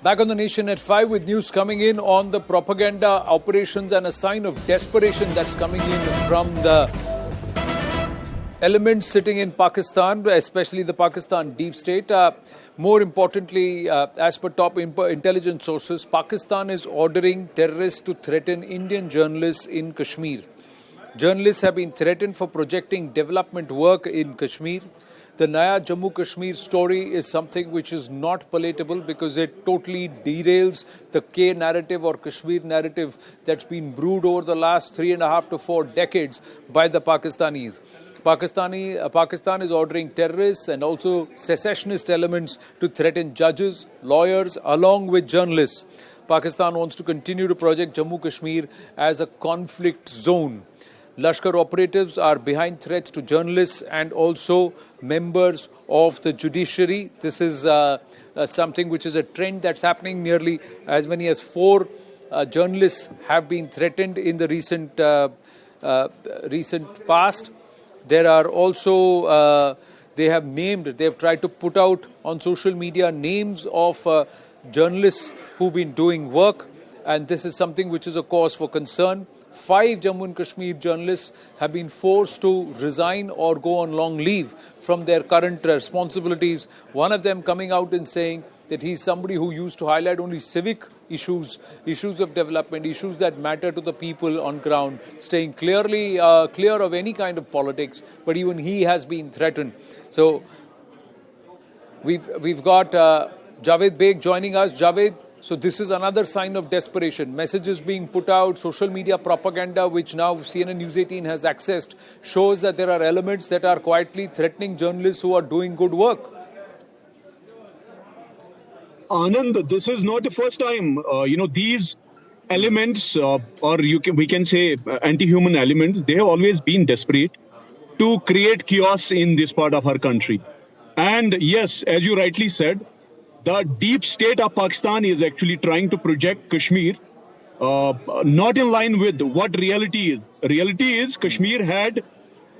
Back on the Nation at 5 with news coming in on the propaganda operations and a sign of desperation that's coming in from the elements sitting in Pakistan, especially the Pakistan deep state. More importantly, as per top intelligence sources, Pakistan is ordering terrorists to threaten Indian journalists in Kashmir. Journalists have been threatened for projecting development work in Kashmir. The Naya Jammu Kashmir story is something which is not palatable because it totally derails the K narrative or Kashmir narrative that's been brewed over the last 3.5 to 4 decades by the Pakistanis. Pakistan is ordering terrorists and also secessionist elements to threaten judges, lawyers, along with journalists. Pakistan wants to continue to project Jammu Kashmir as a conflict zone. Lashkar operatives are behind threats to journalists and also members of the judiciary. This is something which is a trend that's happening. Nearly as many as 4 journalists have been threatened in the recent past. There are also, they have tried to put out on social media names of journalists who've been doing work, and this is something which is a cause for concern. 5 Jammu and Kashmir journalists have been forced to resign or go on long leave from their current responsibilities. One of them coming out and saying that he's somebody who used to highlight only civic issues, issues of development, issues that matter to the people on ground, staying clear of any kind of politics, but even he has been threatened. So we've got Javed Beg joining us. Javed, so this is another sign of desperation. Messages being put out, social media propaganda, which now CNN News18 has accessed, shows that there are elements that are quietly threatening journalists who are doing good work. Anand, this is not the first time. These elements, we can say anti-human elements, they have always been desperate to create chaos in this part of our country. And yes, as you rightly said, the deep state of Pakistan is actually trying to project Kashmir not in line with what reality is. Reality is Kashmir had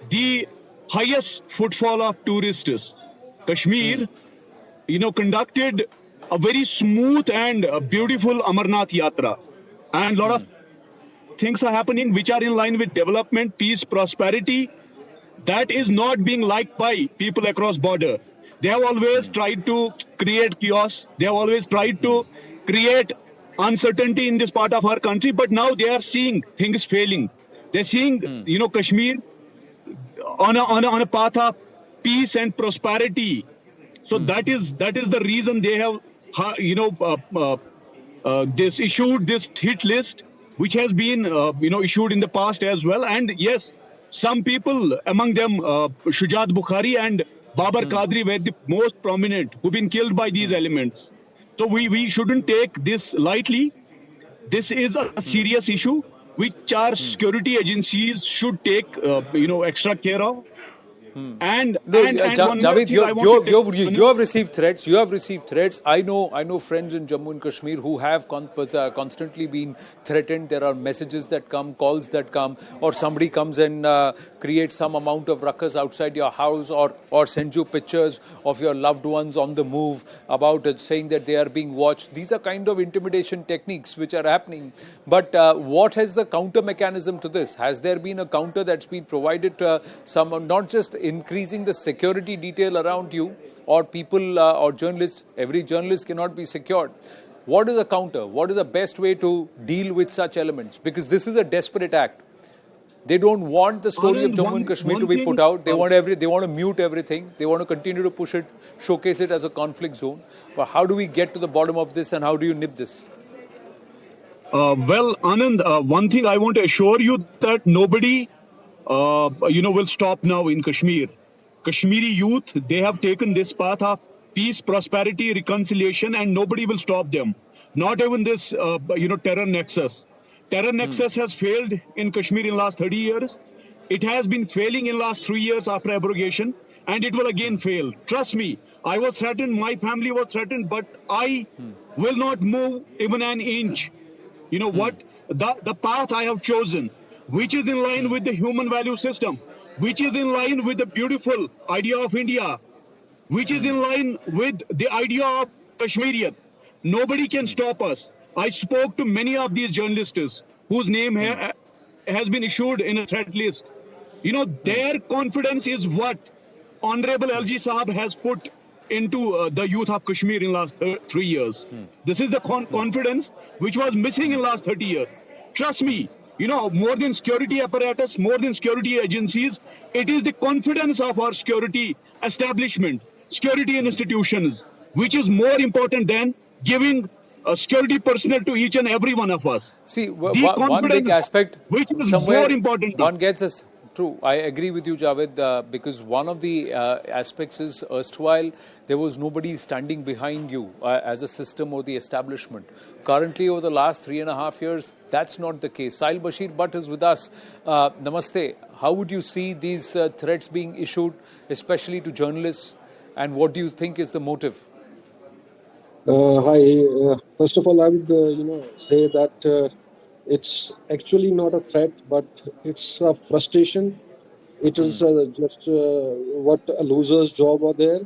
the highest footfall of tourists. Kashmir, conducted a very smooth and beautiful Amarnath Yatra. And a lot of things are happening which are in line with development, peace, prosperity. That is not being liked by people across border. They have always tried to create chaos. They have always tried to create uncertainty in this part of our country. But now they are seeing things failing. They're seeing, Kashmir on a path of peace and prosperity. So that is the reason they have, issued this hit list, which has been, issued in the past as well. And yes, some people, among them, Shujat Bukhari and Babar Qadri were the most prominent who've been killed by these elements. So we shouldn't take this lightly. This is a serious issue which our security agencies should take, extra care of. Javed, you have received threats. You have received threats. I know friends in Jammu and Kashmir who have constantly been threatened. There are messages that come, calls that come, or somebody comes and creates some amount of ruckus outside your house, or sends you pictures of your loved ones on the move about it, saying that they are being watched. These are kind of intimidation techniques which are happening. But what has the counter mechanism to this? Has there been a counter that's been provided to someone, not just increasing the security detail around you or people or journalists? Every journalist cannot be secured. What is the counter? What is the best way to deal with such elements? Because this is a desperate act. They don't want the story of Jammu and Kashmir to be put out. They want to mute everything. They want to continue to push it, showcase it as a conflict zone. But how do we get to the bottom of this, and how do you nip this? Well, Anand, one thing I want to assure you that nobody will stop now in Kashmir. Kashmiri youth, they have taken this path of peace, prosperity, reconciliation, and nobody will stop them. Not even this, terror nexus. Terror nexus has failed in Kashmir in last 30 years. It has been failing in last 3 years after abrogation, and it will again fail. Trust me, I was threatened, my family was threatened, but I will not move even an inch. You know what? The path I have chosen, which is in line with the human value system, which is in line with the beautiful idea of India, which is in line with the idea of Kashmirian. Nobody can stop us. I spoke to many of these journalists whose name has been issued in a threat list. You know, their confidence is what Honorable LG Saab has put into the youth of Kashmir in last 3 years. This is the confidence which was missing in last 30 years. Trust me, you know, more than security apparatus, more than security agencies, it is the confidence of our security establishment, security institutions, which is more important than giving security personnel to each and every one of us. See, The one big confidence, aspect, which is somewhere more important. one gets us. True, I agree with you, Javed, because one of the aspects is erstwhile there was nobody standing behind you as a system or the establishment. Currently, over the last 3.5 years, that's not the case. Sahil Bashir Bhatt is with us. Namaste. How would you see these threats being issued, especially to journalists, and what do you think is the motive? Hi. First of all, I would, say that it's actually not a threat, but it's a frustration. It is just what a loser's job are there.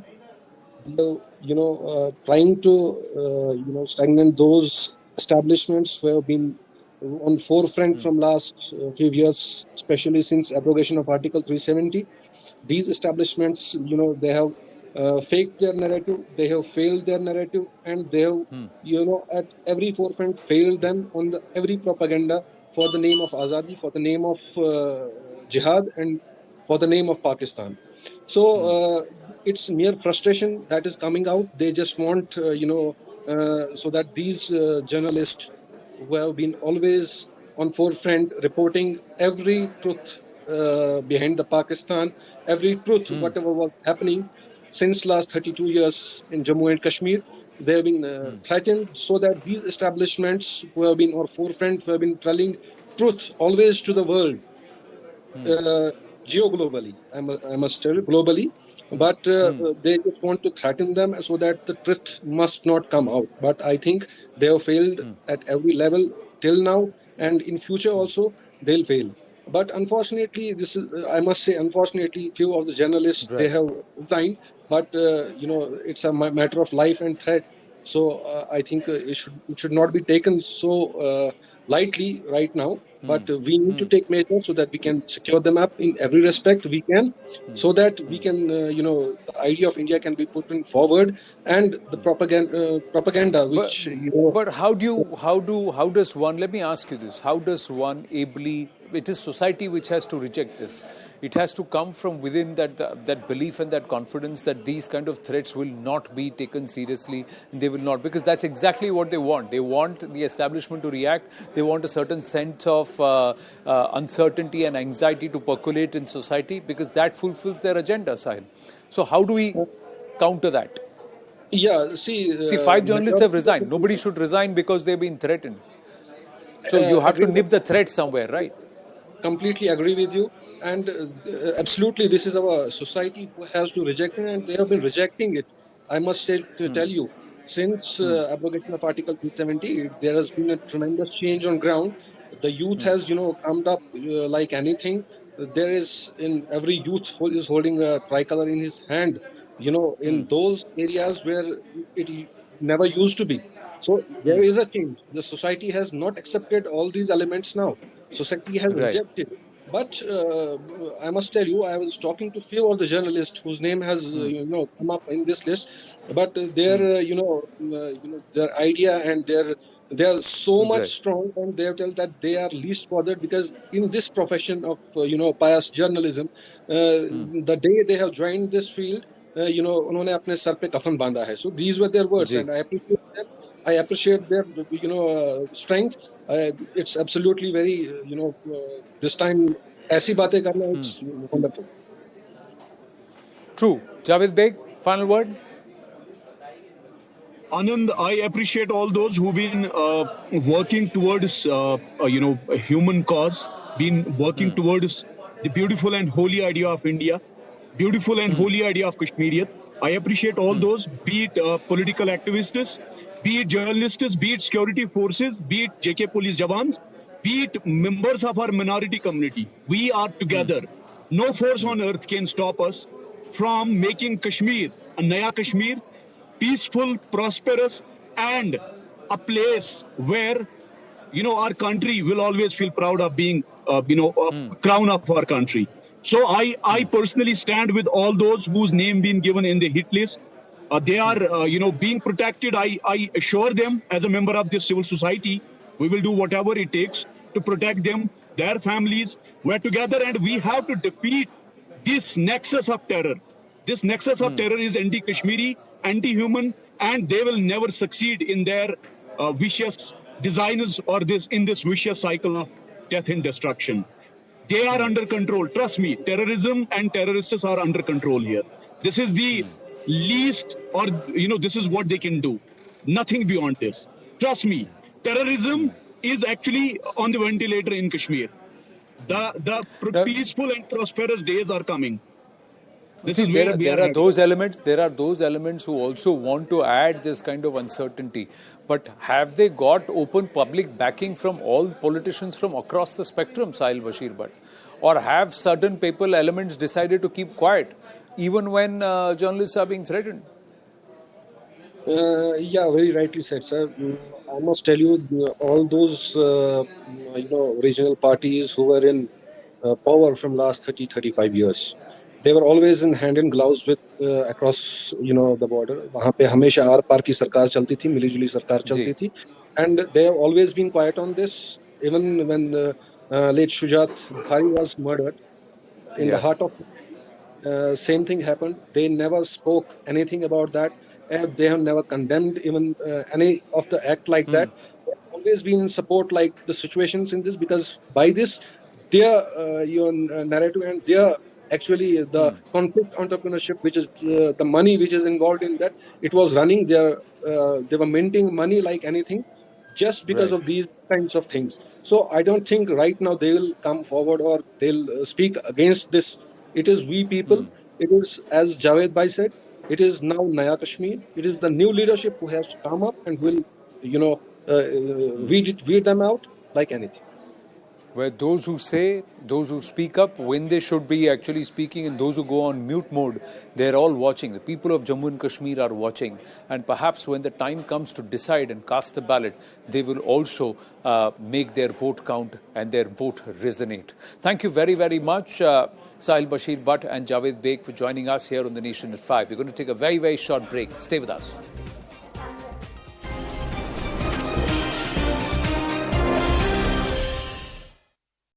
Trying to, stagnate those establishments who have been on forefront from last few years, especially since abrogation of Article 370. These establishments, they have faked their narrative, they have failed their narrative, and they have, at every forefront failed them on every propaganda for the name of Azadi, for the name of jihad, and for the name of Pakistan. So it's mere frustration that is coming out. They just want, so that these journalists who have been always on forefront reporting every truth behind the Pakistan, every truth, whatever was happening since last 32 years in Jammu and Kashmir, they have been threatened, so that these establishments who have been on forefront, who have been telling truth always to the world, geo-globally, I must tell you, globally, but they just want to threaten them so that the truth must not come out. But I think they have failed at every level till now, and in future also they'll fail. But unfortunately, I must say, unfortunately, few of the journalists, they have resigned, but it's a matter of life and threat. So I think it should not be taken so lightly right now. But we need to take measures so that we can secure them up in every respect we can, so that we can, the idea of India can be put forward, and the propaganda which But how does one? Let me ask you this: how does one ably? It is society which has to reject this. It has to come from within that belief and that confidence that these kind of threats will not be taken seriously, and they will not, because that's exactly what they want. They want the establishment to react. They want a certain sense of uncertainty and anxiety to percolate in society, because that fulfills their agenda, Sahil. So how do we counter that? Yeah, See, 5 journalists have resigned. Nobody should resign because they've been threatened. So you have to nip the threat somewhere, right? Completely agree with you. And absolutely, this is our society who has to reject it, and they have been rejecting it. I must tell you, since abrogation of Article 370, there has been a tremendous change on ground. The youth has, come up like anything. There is, in every youth is holding a tricolor in his hand, in those areas where it never used to be. So there is a change. The society has not accepted all these elements now. Society has rejected. But I must tell you, I was talking to few of the journalists whose name has come up in this list. But their their idea and they are so much strong, and they tell that they are least bothered, because in this profession of pious journalism, the day they have joined this field, उन्होंने अपने sir पे कफन बांधा है. So these were their words, and I appreciate them. I appreciate their strength. It's absolutely very this time ऐसी बातें करना, it's wonderful. True. Javed Beg, final word. Anand, I appreciate all those who've been working towards a human cause, been working towards the beautiful and holy idea of India, beautiful and holy idea of Kashmiriyat. I appreciate all those, be it political activists, be it journalists, be it security forces, be it JK police jawans, be it members of our minority community. We are together. No force on earth can stop us from making Kashmir, a Naya Kashmir, peaceful, prosperous, and a place where, our country will always feel proud of being, a crown of our country. So I personally stand with all those whose name been given in the hit list. They are, being protected. I assure them as a member of this civil society, we will do whatever it takes to protect them, their families. We're together and we have to defeat this nexus of terror. This nexus of terror is anti-Kashmiri, anti-human, and they will never succeed in their vicious designs or in this vicious cycle of death and destruction. They are under control. Trust me, terrorism and terrorists are under control here. This is the least, or, this is what they can do. Nothing beyond this. Trust me, terrorism is actually on the ventilator in Kashmir. The peaceful and prosperous days are coming. See, there are those elements. There are those elements who also want to add this kind of uncertainty. But have they got open public backing from all politicians from across the spectrum, Sahil Bashir Bhatt? Or have certain people, elements decided to keep quiet, even when journalists are being threatened? Yeah, very rightly said, sir. I must tell you, all those regional parties who were in power from last 30-35 years, they were always in hand in gloves with across the border. वहाँ पे हमेशा are पार की सरकार चलती थी, मिलीजुली सरकार चलती थी, and they have always been quiet on this. Even when late Shujat Bukhari was murdered, in the heart of same thing happened. They never spoke anything about that. They have never condemned even any of the act like that. They have always been in support like the situations in this, because by this their narrative and their actually the conflict entrepreneurship, which is the money which is involved in that, it was running their they were minting money like anything just because of these kinds of things. So I don't think right now they will come forward or they'll speak against this. It is we people. It is, as Javed Bhai said, it is now Naya Kashmir. It is the new leadership who has to come up and will, weed them out like anything. Where those who say, those who speak up when they should be actually speaking, and those who go on mute mode, they're all watching. The people of Jammu and Kashmir are watching. And perhaps when the time comes to decide and cast the ballot, they will also make their vote count and their vote resonate. Thank you very, very much, Sahil Bashir Bhatt and Javed Beg, for joining us here on The Nation at 5. We're going to take a very, very short break. Stay with us.